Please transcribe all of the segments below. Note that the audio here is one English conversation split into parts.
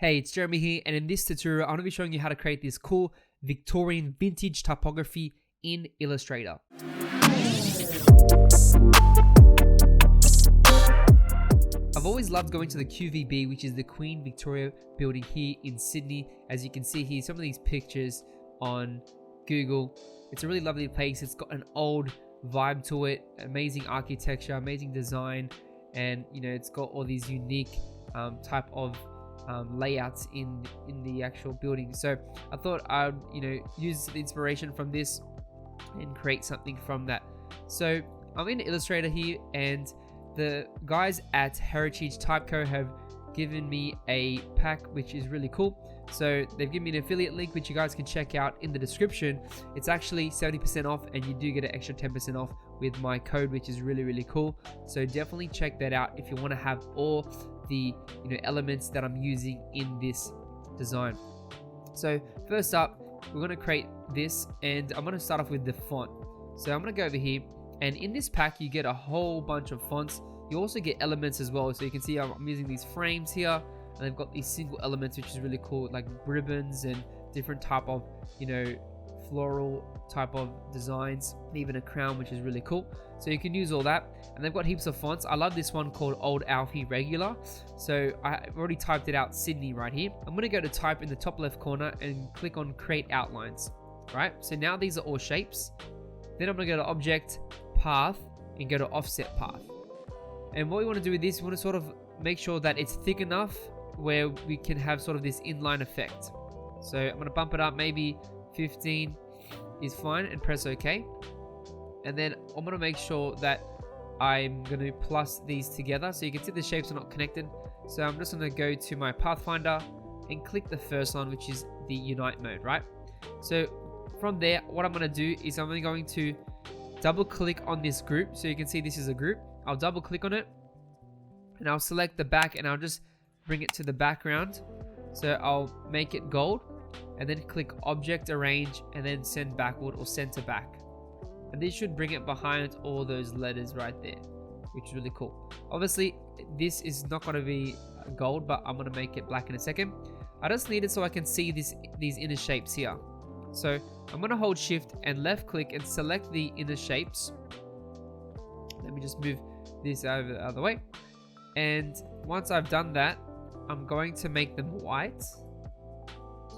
Hey, it's Jeremy here, and in this tutorial, I'm going to be showing you how to create this cool Victorian vintage typography in Illustrator. I've always loved going to the QVB, which is the Queen Victoria building here in Sydney. As you can see here, some of these pictures on Google. It's a really lovely place. It's got an old vibe to it, amazing architecture, amazing design, and it's got all these unique type of layouts in the actual building. So I thought I'd use the inspiration from this and create something from that. So I'm in Illustrator here, and the guys at Heritage Typeco have given me a pack which is really cool. So they've given me an affiliate link which you guys can check out in the description. It's actually 70% off, and you do get an extra 10% off with my code, which is really cool. So definitely check that out if you want to have all the elements that I'm using in this design. So first up, we're going to create this, and I'm going to start off with the font. So I'm going to go over here, and in this pack you get a whole bunch of fonts. You also get elements as well. So you can see I'm using these frames here, and they've got these single elements, which is really cool, like ribbons and different type of floral type of designs, and even a crown, which is really cool. So you can use all that, and they've got heaps of fonts. I love this one called Old Alfie Regular. So I've already typed it out, Sydney, right here. I'm going to go to type in the top left corner and click on create outlines. Right, so now these are all shapes. Then I'm going to go to object, path, and go to offset path. And what we want to do with this, we want to sort of make sure that it's thick enough where we can have sort of this inline effect. So I'm going to bump it up, maybe 15 is fine, and press OK. And then I'm going to make sure that I'm going to plus these together, so you can see the shapes are not connected. So I'm just going to go to my Pathfinder and click the first one, which is the Unite mode, right? So from there, what I'm going to do is I'm going to double click on this group. So you can see this is a group. I'll double click on it, and I'll select the back, and I'll just bring it to the background. So I'll make it gold, and then click object, arrange, and then send backward or center back. And this should bring it behind all those letters right there, which is really cool. Obviously this is not going to be gold, but I'm going to make it black in a second. I just need it so I can see these inner shapes here. So I'm going to hold shift and left click and select the inner shapes. Let me just move this over the other way. And once I've done that, I'm going to make them white.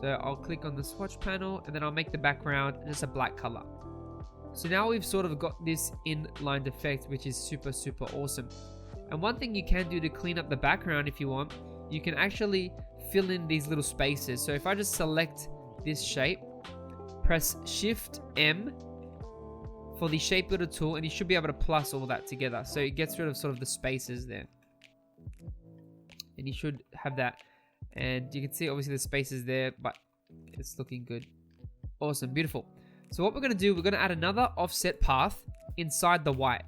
So I'll click on the swatch panel, and then I'll make the background just a black color. So now we've sort of got this inlined effect, which is super awesome. And one thing you can do to clean up the background, if you want, you can actually fill in these little spaces. So if I just select this shape, press Shift M for the shape builder tool, and you should be able to plus all that together. So it gets rid of sort of the spaces there. And you should have that. And you can see obviously the spaces there, but it's looking good. Awesome, beautiful. So what we're going to do, we're going to add another offset path inside the white.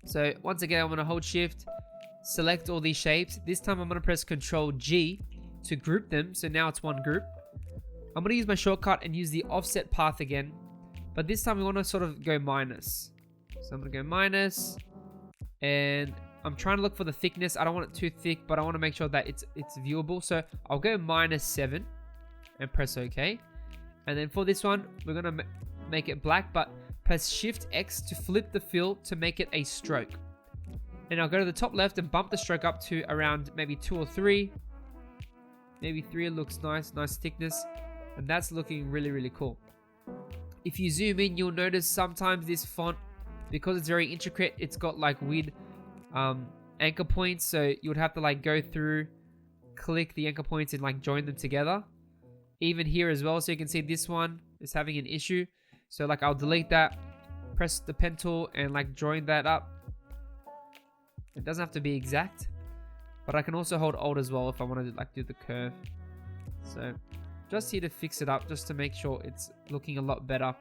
So once again, I'm going to hold shift, select all these shapes. This time I'm going to press Control G to group them. So now it's one group. I'm going to use my shortcut and use the offset path again. But this time we want to sort of go minus. So I'm going to go minus, and I'm trying to look for the thickness. I don't want it too thick, but I want to make sure that it's viewable. So I'll go -7 and press OK. And then for this one, we're going to make it black, but press Shift X to flip the fill to make it a stroke. And I'll go to the top left and bump the stroke up to around maybe 2 or 3. Maybe 3 looks nice thickness. And that's looking really cool. If you zoom in, you'll notice sometimes this font, because it's very intricate, it's got like weird anchor points. So you would have to like go through, click the anchor points, and like join them together. Even here as well. So you can see this one is having an issue. So like I'll delete that, press the pen tool, and like join that up. It doesn't have to be exact, but I can also hold Alt as well if I want to like do the curve. So just here to fix it up, just to make sure it's looking a lot better.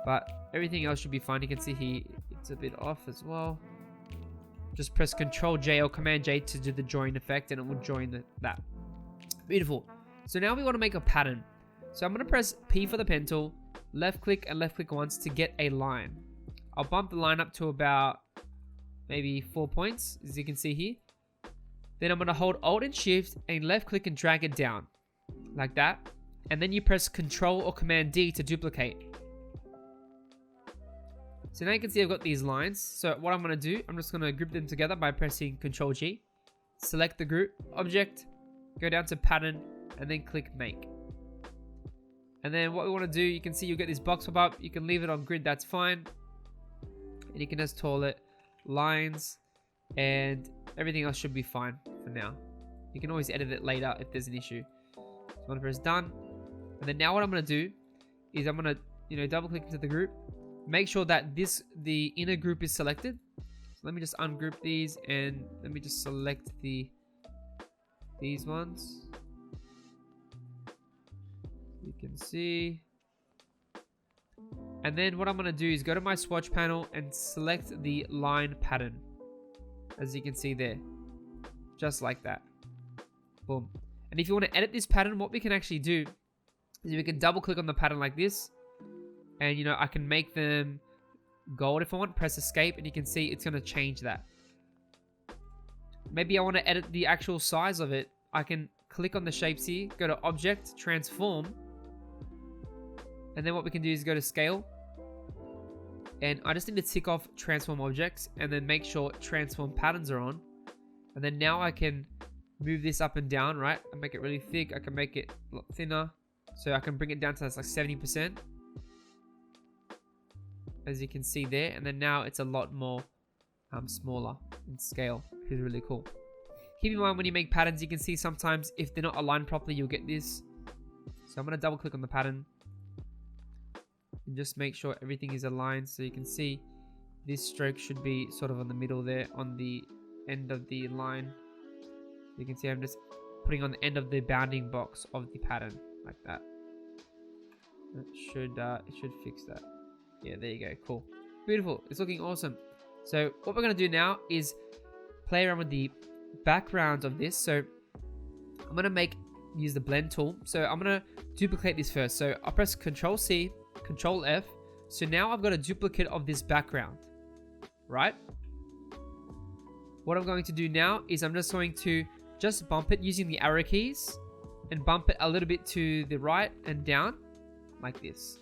But everything else should be fine. You can see here it's a bit off as well. Just press Control J or Command J to do the join effect, and it will join that. Beautiful. So now we want to make a pattern. So I'm going to press P for the pen tool, left click and left click once to get a line. I'll bump the line up to about maybe 4 points, as you can see here. Then I'm going to hold Alt and Shift and left click and drag it down like that. And then you press Control or Command D to duplicate. So now you can see I've got these lines. So what I'm going to do, I'm just going to group them together by pressing Control G. Select the group, object, go down to pattern, and then click make. And then what we want to do, you can see you'll get this box pop up. You can leave it on grid, that's fine. And you can just call it lines, and everything else should be fine for now. You can always edit it later if there's an issue. So I'm going to press done. And then now what I'm going to do is I'm going to, double click into the group. Make sure that the inner group is selected. So let me just ungroup these and let me just select these ones. You can see. And then what I'm going to do is go to my swatch panel and select the line pattern. As you can see there. Just like that. Boom. And if you want to edit this pattern, what we can actually do is we can double click on the pattern like this. And I can make them gold if I want. Press escape and you can see it's going to change that. Maybe I want to edit the actual size of it. I can click on the shapes here, go to object, transform. And then what we can do is go to scale. And I just need to tick off transform objects and then make sure transform patterns are on. And then now I can move this up and down, right? I make it really thick. I can make it a lot thinner. So I can bring it down to like 70%. As you can see there. And then now it's a lot more smaller in scale, which is really cool. Keep in mind when you make patterns, you can see sometimes if they're not aligned properly, you'll get this. So I'm going to double click on the pattern. And just make sure everything is aligned. So you can see this stroke should be sort of on the middle there on the end of the line. You can see I'm just putting on the end of the bounding box of the pattern like that. It should fix that. Yeah, there you go. Cool. Beautiful. It's looking awesome. So what we're going to do now is play around with the background of this. So I'm going to use the blend tool. So I'm going to duplicate this first. So I'll press Control C, Control F. So now I've got a duplicate of this background, right? What I'm going to do now is I'm just going to bump it using the arrow keys and bump it a little bit to the right and down like this.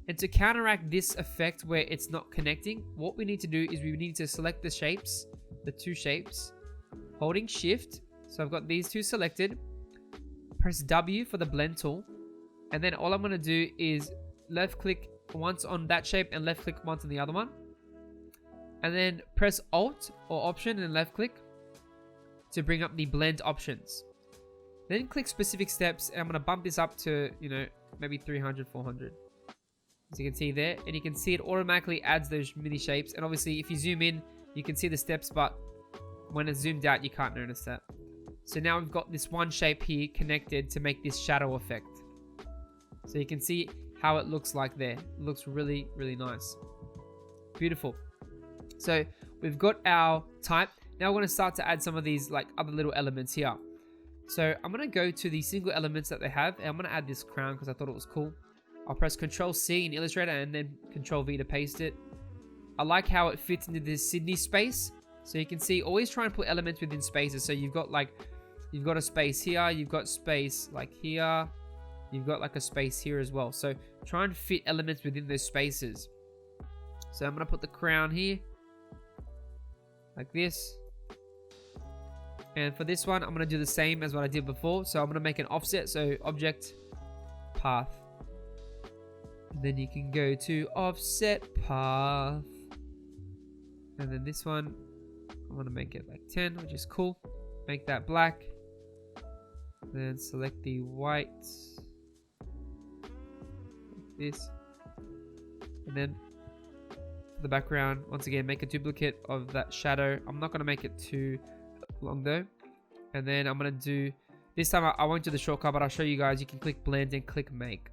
And to counteract this effect where it's not connecting, what we need to do is we need to select the shapes, the two shapes, holding shift. So I've got these two selected. Press W for the blend tool. And then all I'm going to do is left click once on that shape and left click once on the other one. And then press Alt or Option and left click to bring up the blend options. Then click specific steps and I'm going to bump this up to, maybe 300, 400. As you can see there, and you can see it automatically adds those mini shapes. And obviously if you zoom in, you can see the steps, but when it's zoomed out, you can't notice that. So now we've got this one shape here connected to make this shadow effect. So you can see how it looks like there. It looks really, really nice. Beautiful. So we've got our type. Now we're going to start to add some of these like other little elements here. So I'm going to go to the single elements that they have. And I'm going to add this crown because I thought it was cool. I'll press Control C in Illustrator and then Control V to paste it. I like how it fits into this Sydney space. So you can see, always try and put elements within spaces. So you've got a space here, you've got space like here, you've got like a space here as well. So try and fit elements within those spaces. So I'm going to put the crown here, like this. And for this one, I'm going to do the same as what I did before. So I'm going to make an offset. So object, path. And then you can go to offset path. And then this one, I want to make it like 10, which is cool. Make that black. Then select the white. Like this. And then for the background, once again, make a duplicate of that shadow. I'm not going to make it too long though. And then I'm going to do, this time I won't do the shortcut, but I'll show you guys. You can click blend and click make.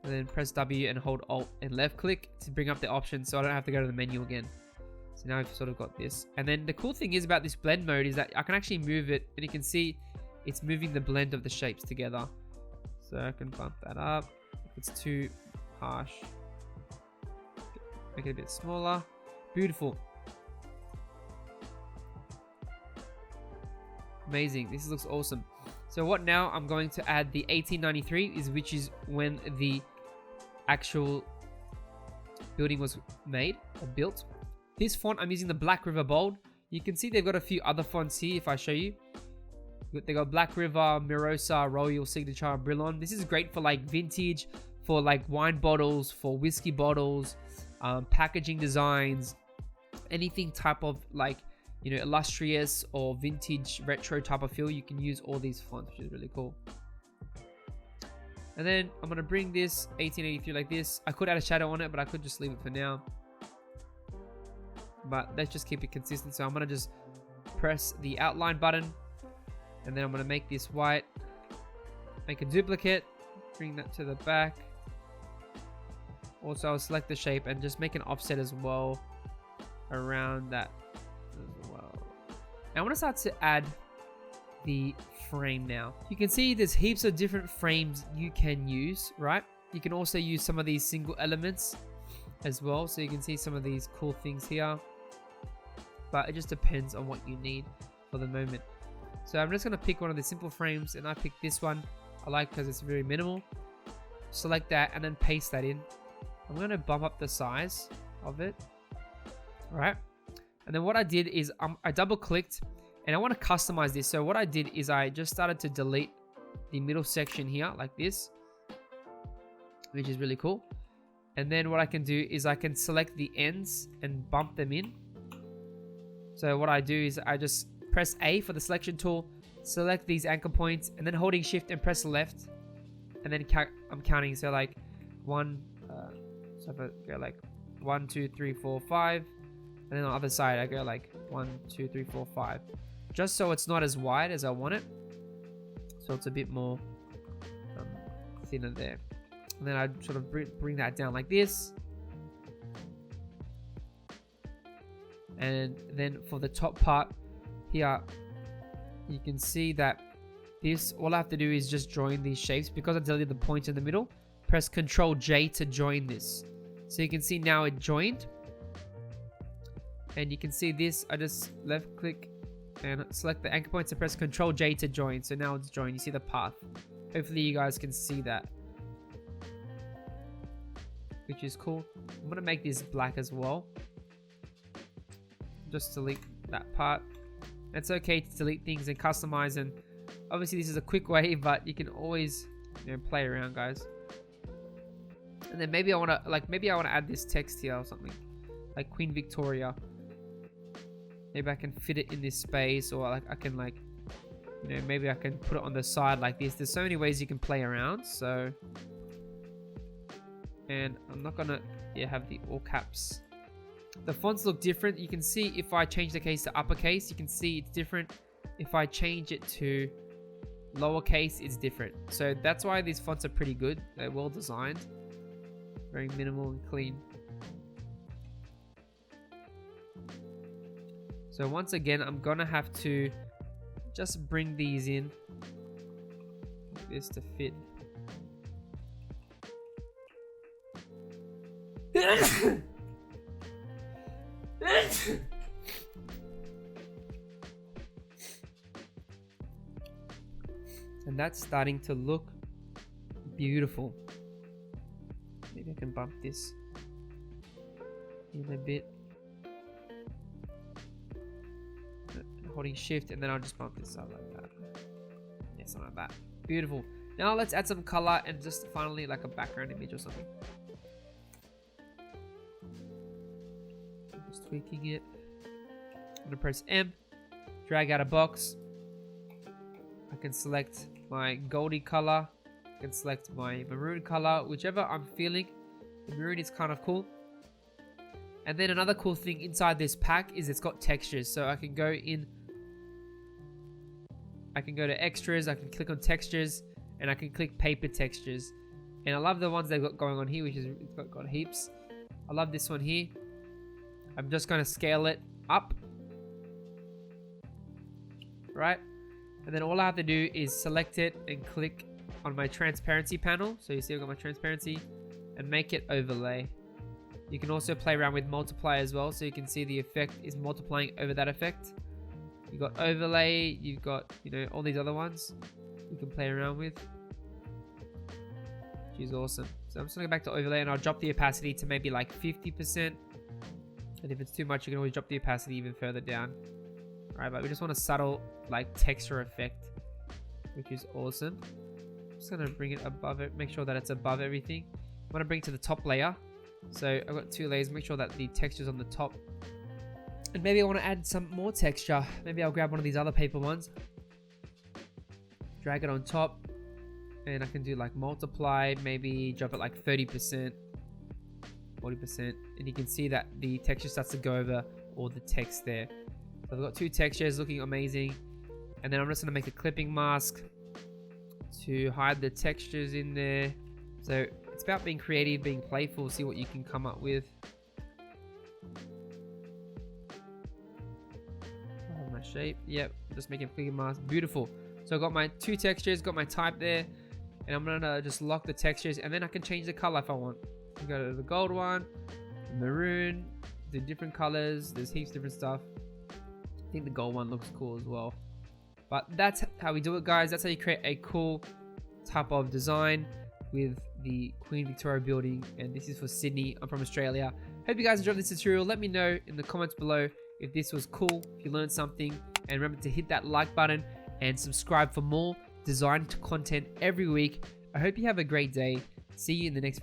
And then press W and hold Alt and left click to bring up the options so I don't have to go to the menu again. So now I've sort of got this. And then the cool thing is about this blend mode is that I can actually move it and you can see it's moving the blend of the shapes together. So I can bump that up. If it's too harsh, make it a bit smaller. Beautiful. Amazing. This looks awesome. So what now? I'm going to add the 1893, which is when the actual building was made or built. This font, I'm using the Black River Bold. You can see they've got a few other fonts here if I show you. They got Black River, Mirosa, Royal, Signature, Brillon. This is great for like vintage, for like wine bottles, for whiskey bottles, packaging designs, anything type of like, you know, illustrious or vintage retro type of feel. You can use all these fonts, which is really cool. And then I'm gonna bring this 1883 like this. I could add a shadow on it, but I could just leave it for now. But let's just keep it consistent. So I'm gonna just press the outline button, and then I'm gonna make this white, make a duplicate, bring that to the back. Also, I'll select the shape and just make an offset as well around that as well. Now I want to start to add the frame now. You can see there's heaps of different frames you can use, right? You can also use some of these single elements as well. So you can see some of these cool things here. But it just depends on what you need for the moment. So I'm just going to pick one of the simple frames, and I pick this one. I like because it's very minimal. Select that and then paste that in. I'm going to bump up the size of it. All right. And then what I did is I double clicked and I want to customize this. So what I did is I just started to delete the middle section here like this, which is really cool. And then what I can do is I can select the ends and bump them in. So what I do is I just press A for the selection tool, select these anchor points, and then holding shift and press left. And then I'm counting. So like so if I go like 1, 2, 3, 4, 5. And then on the other side, I go like 1, 2, 3, 4, 5. Just so it's not as wide as I want it. So it's a bit more thinner there. And then I sort of bring that down like this. And then for the top part here, you can see that this, all I have to do is just join these shapes. Because I deleted the point in the middle, press Ctrl J to join this. So you can see now it joined. And you can see this, I just left click and select the anchor points and press Ctrl J to join. So now it's joined. You see the path. Hopefully you guys can see that, which is cool. I'm gonna make this black as well. Just delete that part. It's okay to delete things and customize, and obviously this is a quick way, but you can always, you know, play around, guys. And then maybe I wanna add this text here or something, like Queen Victoria. Maybe I can fit it in this space, or like I can, like, you know, maybe I can put it on the side like this. There's so many ways you can play around. So, and I'm not gonna have the all caps. The fonts look different. You can see if I change the case to uppercase, you can see it's different. If I change it to lowercase, it's different. So that's why these fonts are pretty good. They're well designed, very minimal and clean. So once again, I'm gonna have to just bring these in like this to fit. And that's starting to look beautiful. Maybe I can bump this in a bit. Holding shift, and then I'll just bump this up like that. Yeah, something like that. Beautiful. Now let's add some color and just finally like a background image or something. I'm just tweaking it. I'm gonna press M, drag out a box. I can select my goldy color. I can select my maroon color, whichever I'm feeling. The maroon is kind of cool. And then another cool thing inside this pack is it's got textures. So I can go in, I can go to extras, I can click on textures, and I can click paper textures. And I love the ones they've got going on here, which is it's got heaps. I love this one here. I'm just going to scale it up. Right? And then all I have to do is select it and click on my transparency panel. So you see I've got my transparency, and make it overlay. You can also play around with multiply as well, so you can see the effect is multiplying over that effect. You've got overlay, you've got, you know, all these other ones you can play around with. Which is awesome. So I'm just gonna go back to overlay and I'll drop the opacity to maybe like 50%. And if it's too much, you can always drop the opacity even further down. Alright, but we just want a subtle like texture effect, which is awesome. I'm just gonna bring it above it, make sure that it's above everything. I want to bring it to the top layer. So I've got 2 layers, make sure that the texture's on the top. And maybe I want to add some more texture. Maybe I'll grab one of these other paper ones, drag it on top, and I can do like multiply, maybe drop it like 30%, 40%, and you can see that the texture starts to go over all the text there. So I've got 2 textures looking amazing. And then I'm just going to make a clipping mask to hide the textures in there. So it's about being creative, being playful, see what you can come up with. Oh, my shape, yep, just making a clipping mask, beautiful. So I've got my 2 textures, got my type there, and I'm gonna just lock the textures, and then I can change the color if I want. I go to the gold one, maroon, the different colors, there's heaps of different stuff. I think the gold one looks cool as well. But that's how we do it, guys. That's how you create a cool type of design with the Queen Victoria building, and this is for Sydney. I'm from Australia. Hope you guys enjoyed this tutorial. Let me know in the comments below if this was cool, if you learned something, and remember to hit that like button and subscribe for more design content every week. I hope you have a great day. See you in the next video.